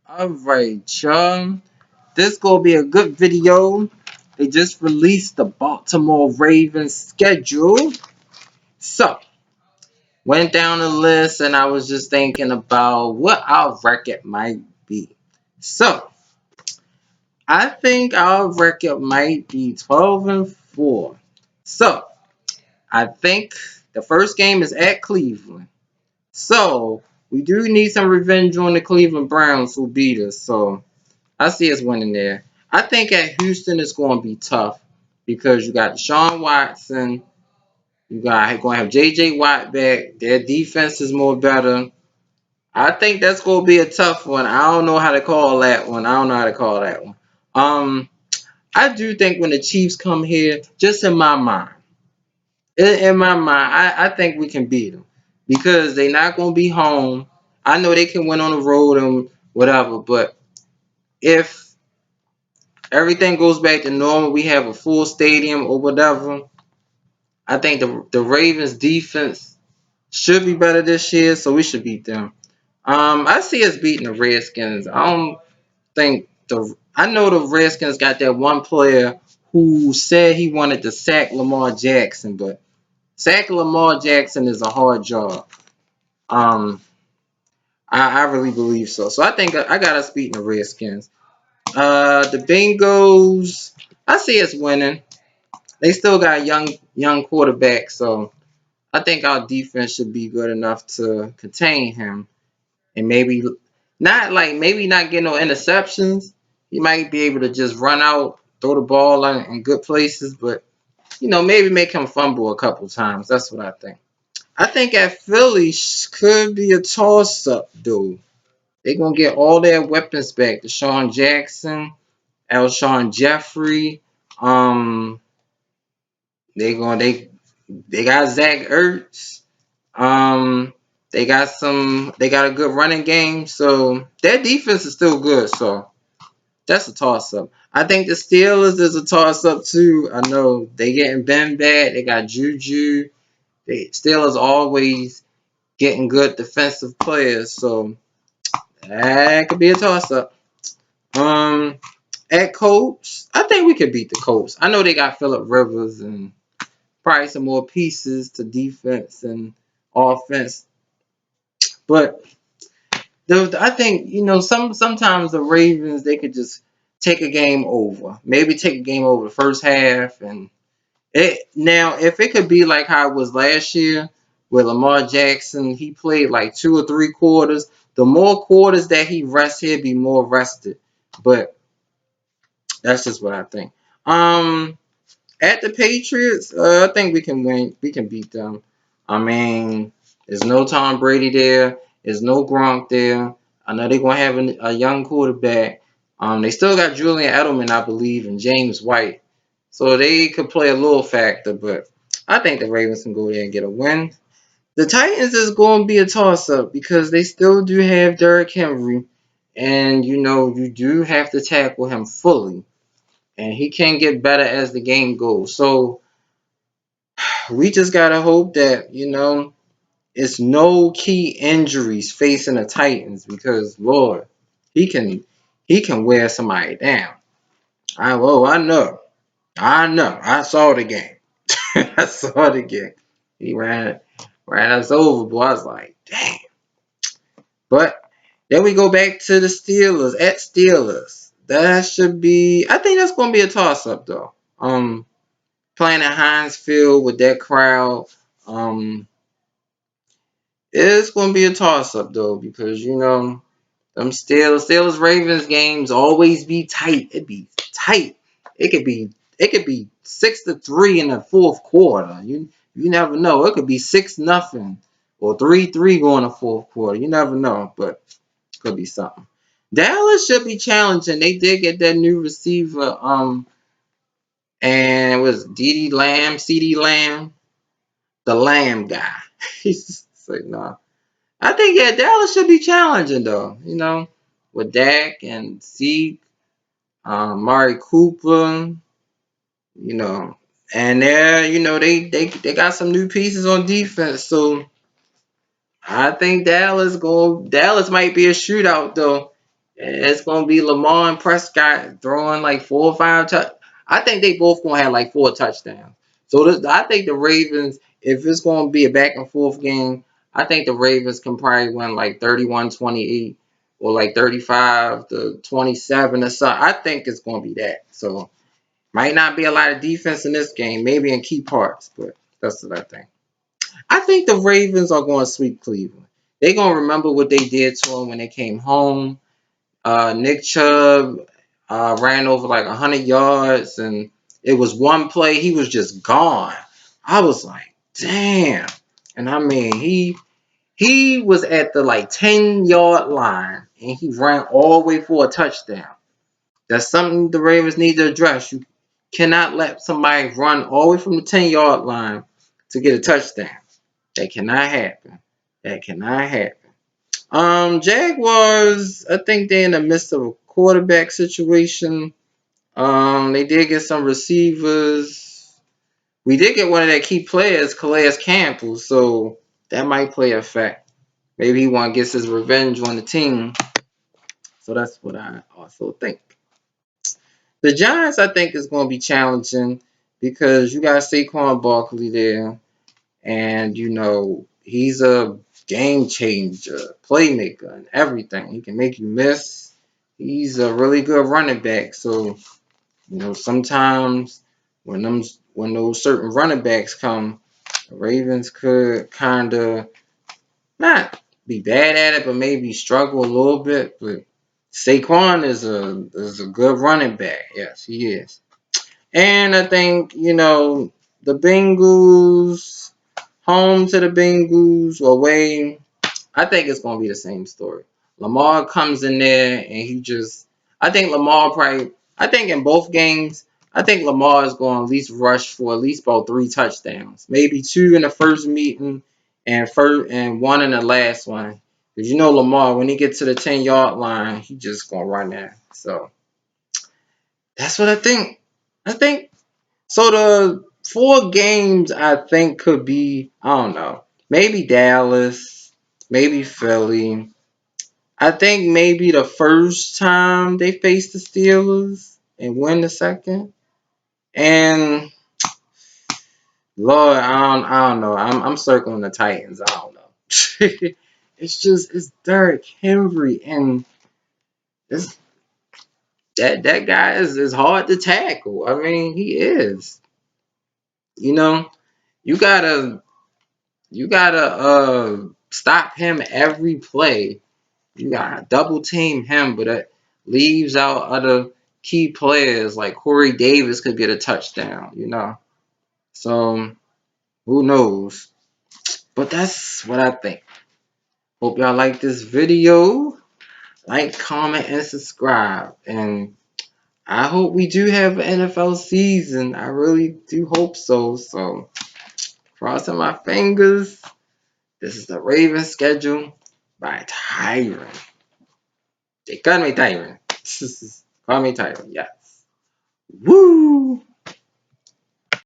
Alright, y'all. This gonna be a good video. They just released the Baltimore Ravens schedule. So, went down the list and I was just thinking about what our record might be. So, I think our record might be 12-4. So, I think the first game is at Cleveland. So, we do need some revenge on the Cleveland Browns who beat us. So, I see us winning there. I think at Houston it's going to be tough because you got Deshaun Watson, you got going to have J.J. Watt back. Their defense is more better. I think that's going to be a tough one. I don't know how to call that one. I don't know how to call that one. Um, I do think when the Chiefs come here, just in my mind, I think we can beat them because they're not going to be home. I know they can win on the road and whatever, but if everything goes back to normal, we have a full stadium or whatever, I think the Ravens defense should be better this year, so we should beat them. I see us beating the Redskins. I don't think I know the Redskins got that one player who said he wanted to sack Lamar Jackson, but sacking Lamar Jackson is a hard job. Um, I really believe so. So I think I got us beating the Redskins. The Bengals, I see us winning. They still got a young quarterback, so I think our defense should be good enough to contain him and maybe not get no interceptions. He might be able to just run out, throw the ball in good places, but maybe make him fumble a couple times. That's what I think. I think at Philly could be a toss up, though. They're gonna get all their weapons back. Deshaun Jackson, Alshon Jeffrey, um, they got Zach Ertz. Um, they got a good running game. So their defense is still good. So that's a toss up. I think the Steelers is a toss up too. I know they getting Ben back. They got Juju. The Steelers always getting good defensive players. So that could be a toss up. Um, at Colts, I think we could beat the Colts. I know they got Phillip Rivers and probably some more pieces to defense and offense. But I think sometimes the Ravens they could just take a game over, maybe take a game over the first half, and if it could be like how it was last year with Lamar Jackson, he played like 2 or 3 quarters. The more quarters that he rests, he'll be more rested. But that's just what I think. Um, at the Patriots, I think we can win. We can beat them. I mean, there's no Tom Brady there. There's no Gronk there. I know they're gonna have a young quarterback. They still got Julian Edelman, I believe, and James White, so they could play a little factor. But I think the Ravens can go there and get a win. The Titans is going to be a toss-up because they still do have Derrick Henry, and you do have to tackle him fully, and he can get better as the game goes. So we just gotta hope that it's no key injuries facing the Titans because Lord, he can wear somebody down. I know, I saw the game. I saw the game. He ran us over, boy. I was like, dang. But then we go back to the Steelers at Steelers. That should be. I think that's gonna be a toss up though. Playing at Heinz Field with that crowd. Um, it's gonna be a toss up though because them Steelers Ravens games always be tight. It be tight. It could be 6-3 in the fourth quarter. You never know. It could be 6-0 or 3-3 going to fourth quarter. You never know, but it could be something. Dallas should be challenging. They did get that new receiver. And it was CD Lamb, the Lamb guy. He's like, no. I think Dallas should be challenging though. With Dak and Zeke, Mari Cooper, you know, and they got some new pieces on defense. So I think Dallas might be a shootout though. It's gonna be Lamar and Prescott throwing like 4 or 5 touch. I think they both gonna have like 4 touchdowns. So I think the Ravens, if it's gonna be a back and forth game, I think the Ravens can probably win like 31-28 or like 35-27 or something. I think it's gonna be that. So might not be a lot of defense in this game, maybe in key parts, but that's what I think. I think the Ravens are going to sweep Cleveland. They're going to remember what they did to them when they came home. Nick Chubb ran over like 100 yards, and it was one play. He was just gone. I was like, damn. And I mean, he was at the like 10-yard line, and he ran all the way for a touchdown. That's something the Ravens need to address. You cannot let somebody run all the way from the 10-yard line to get a touchdown. That cannot happen. That cannot happen. Jaguars, I think they're in the midst of a quarterback situation. They did get some receivers. We did get one of their key players, Calais Campbell, so that might play a effect. Maybe he want to get his revenge on the team. So that's what I also think. The Giants, I think, is going to be challenging because you got Saquon Barkley there, and he's a game changer, playmaker, and everything. He can make you miss. He's a really good running back. So sometimes when those certain running backs come, the Ravens could kind of not be bad at it, but maybe struggle a little bit. But Saquon is a good running back. Yes, he is. And I think, the Bengals, home to the Bengals, away, I think it's going to be the same story. Lamar comes in there and I think I think in both games, I think Lamar is going to at least rush for at least about 3 touchdowns. Maybe 2 in the first meeting and 1 in the last one. Because Lamar, when he gets to the 10-yard line, he just going to run there. So that's what I think. I think so. The 4 games I think could be, I don't know, maybe Dallas, maybe Philly. I think maybe the first time they face the Steelers and win the second. And Lord, I don't know. I'm circling the Titans. I don't know. It's Derrick Henry, and it's, that guy is hard to tackle. I mean, he is. You know, you gotta stop him every play. You gotta double team him, but it leaves out other key players like Corey Davis could get a touchdown. So who knows? But that's what I think. Hope y'all like this video. Like, comment, and subscribe. And I hope we do have an NFL season. I really do hope so. So crossing my fingers. This is the Ravens schedule by Tyron. They call me Tyron. Call me Tyron, yes. Woo!